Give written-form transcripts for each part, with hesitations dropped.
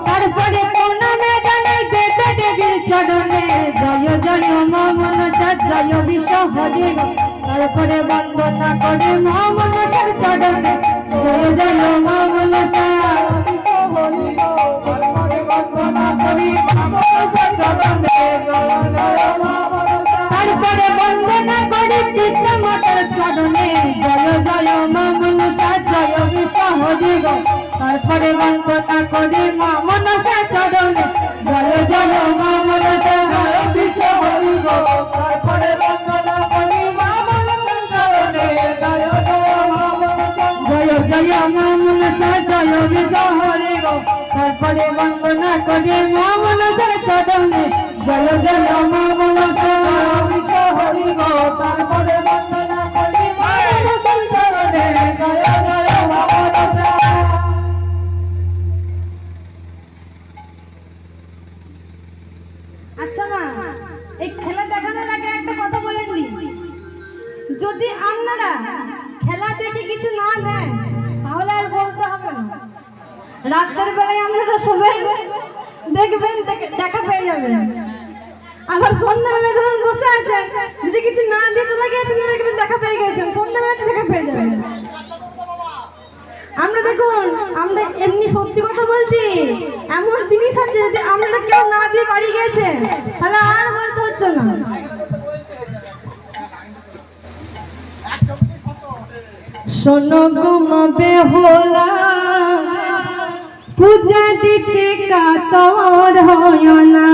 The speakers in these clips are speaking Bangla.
তারপরে প্রণামে জানাই দেবে দেবীর চরণে জয় জয় মা মনসা জয় বিশ্ব হরি গো। তারপরে বন্দনা করে মা মনসার চরণে জয় জয় মা মনসা হরি গো। তারপরে বন্দনা করি মা মনসার চরণে জয় জয় মা মনসা। তারপরে বন্দনা করি কৃষ্ণ মাতার চরণে জয় জয় মা মনসা জয় বিশ্ব হরি গো। তারপরে বন্দনা করি মা মনসার চরণে জয় জয় মা মনসা জয় বিশ্ব হরি গো। তারপরে বন্দনা করি মা মনসার চরণে জয় জয় মা মনসা জয় জয় মা মনসা জয় বিশ্ব হরি গো। তারপরে বন্দনা করি মা মনসার চরণে জয় জয় মা মনসা জয় বিশ্ব হরি গো। তারপরে বন্দনা করি মা মনসার চরণে জয় জয় মা মনসা। আচ্ছা মা, এই খেলা দেখানোর আগে একটা কথা বলেননি, যদি আপনারা খেলা দেখে কিছু না দেন তাহলে আর বলতে হবে না। রাতের বেলায় আপনারা সবাই দেখবেন, দেখা পেয়ে যাবেন। আবার সন্ধ্যাবেলায় ধরুন বসে আছেন, যদি কিছু না দিয়ে চলে গিয়েছেন দেখবেন দেখা পেয়ে গেছেন, সন্ধ্যাবেলাতে দেখা পেয়ে যাবেন। আমরা দেখুন, আমরা এমনি সত্যি কথা বলছি, এমন জিনিস আছে যদি আমরা কেউ না দিয়ে বাড়ি গেছে তাহলে আর বলতে হচ্ছে না। শোনো গো মা বেহুলা পূজা দিতে কাতর হয় না।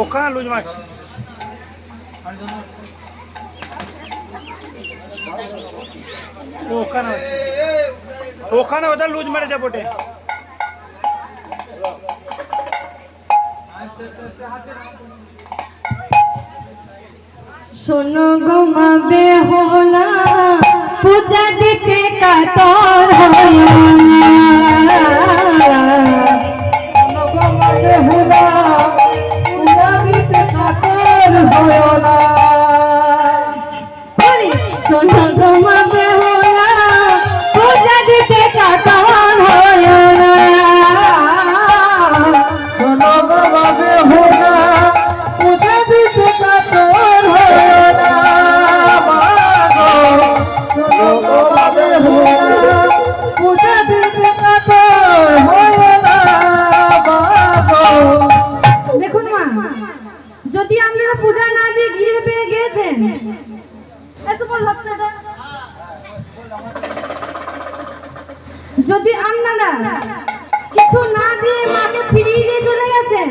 ওখানে লুজ মাছ ওখানে ওদের লুজ মেরেছে বটে। শোনো গো মা বেহুলা পূজা দিতে কাতর হয় না। শোনো গো মা বেহুলা পূজা দিতে কাতর হয় না। শোনো গো মা বেহুলা পূজা দিতে কাতর হয় না। শোনো গো মা বেহুলা পূজা দিতে কাতর হয় না। শোনো গো মা বেহুলা পূজা দিতে কাতর হয় না। দেখুন মা, যদি আপনারা পূজা না দিয়ে গিরে পেয়ে গিয়েছেন, যদি আপনারা কিছু না দিয়ে মাকে ফিরিয়ে দিয়ে চলে গেছেন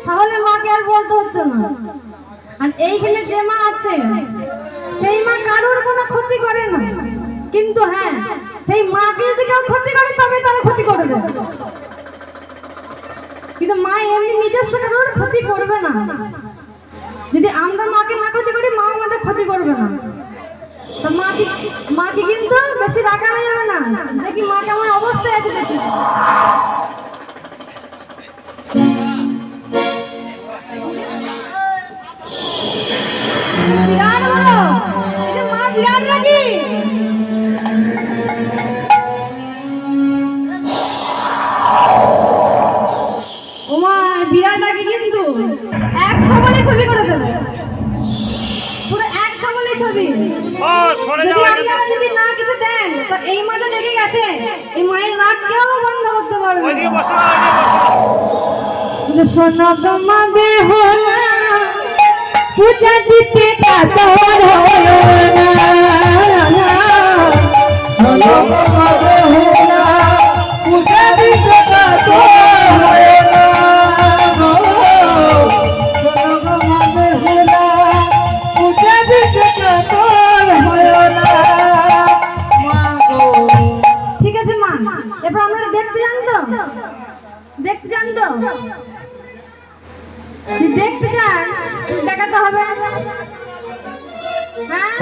তাহলে মাকে আর বলতে হচ্ছে না। আর এইখানে যে মা আছে সেই মা কারোর কোনো ক্ষতি করে না, কিন্তু হ্যাঁ সেই মাকে যদি কেউ ক্ষতি করে তবে তারা ক্ষতি করবে, কিন্তু মা এমনি নিজস্ব কারোর ক্ষতি করবে না। যদি আমরা মাকে না ক্ষতি করি মা আমাদের ক্ষতি করবে না। তো মাকে কিন্তু বেশি রাখানো যাবে না। দেখি মা কেমন অবস্থায় আছে দেখি। বিরাট বড়, এই যে মা বিরাট রাগি। ওমা বিরাট রাগি, কিন্তু এক খাবারে ছবি করে দেবে, পুরো এক খাবারে ছবি। যদি না কিছু দেন তো এই মা তো রেগে গেছে, এই মায়ের রাগ কেউ বন্ধ করতে পারবে না। শোনো গো মা বেহুলা পূজা দিতে কাতর হয় না। শোনো গো মা বেহুলা পূজা দিতে কাতর হয় না। শোনো গো মা বেহুলা পূজা দিতে কাতর হয় না। ঠিক আছে মা, এবার আপনারা দেখতে যান তো, দেখতে যান তো, দেখতে যান, দেখাতে হবে। হ্যাঁ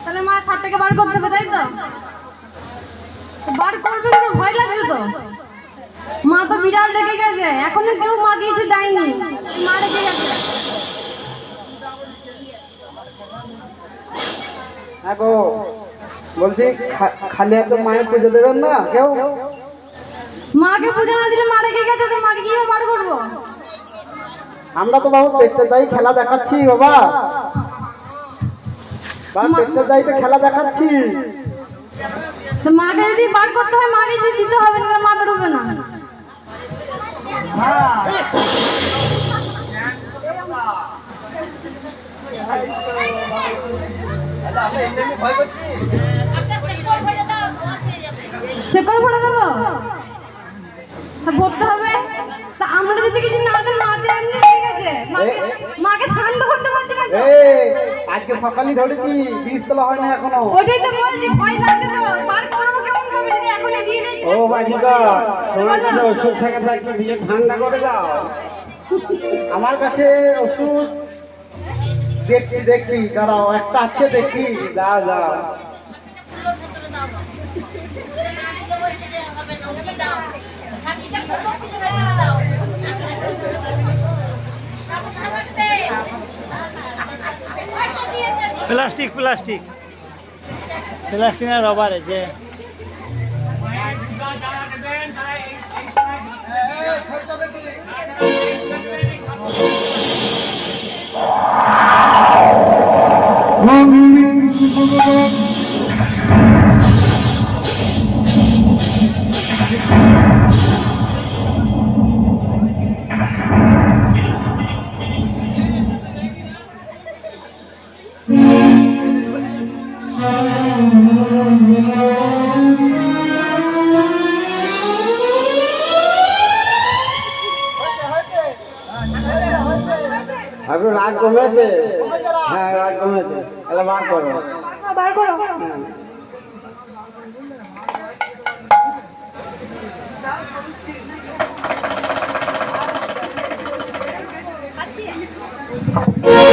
তাহলে মা সাপটাকে বার করতে হবে, তাই তো? বার করবে না, ভয় লাগছে তো। মা তো বিড়াল রেখে গেছে, এখনো কেউ মা কিছু দেয়নি, মা রেখে গেছে। হ্যাঁ গো, বলছি খালি এত মায়ের পুজো দেবেন না কেউ? মাকে পুজো না দিলে মা রেখে গেছে, তো মাকে কিভাবে বার করবো? আমরা তো বাবু দেখতে যাই, খেলা দেখাচ্ছি বাবা। দেখতে যাই তো খেলা দেখাচ্ছি। তো মাকে যদি বার করতে হয়, মাকে যদি দিতে হবে না, মা বেরোবে না। শেকড় ভরে দেবো, ভরতে হবে। তা আমরা যদি কিছু না দেন, মাতে এমনি হয়ে গেছে, মাকে শান্ত করতে পারছি না। আজকে সকালে ধরেছি, বীজ তোলা হয় না এখনো। ওটাই তো বলছি, ভয় লাগছে তো। বার করবো কেমন ভাবে যদি এখন এগিয়ে নেই? ও বাজিকা, তোমার কাছে ওষুধ থেকে থাকলে দিয়ে ঠান্ডা করে দাও। আমার কাছে ওষুধ দেখি দাঁড়াও, একটা আছে দেখি। দাও দাও। প্লাস্টিক প্লাস্টিক প্লাস্টিক না রবার আছে। আপনার রাগ কমেছে? হ্যাঁ রাগ কমেছে, তাহলে বার করো। বার করো। Oh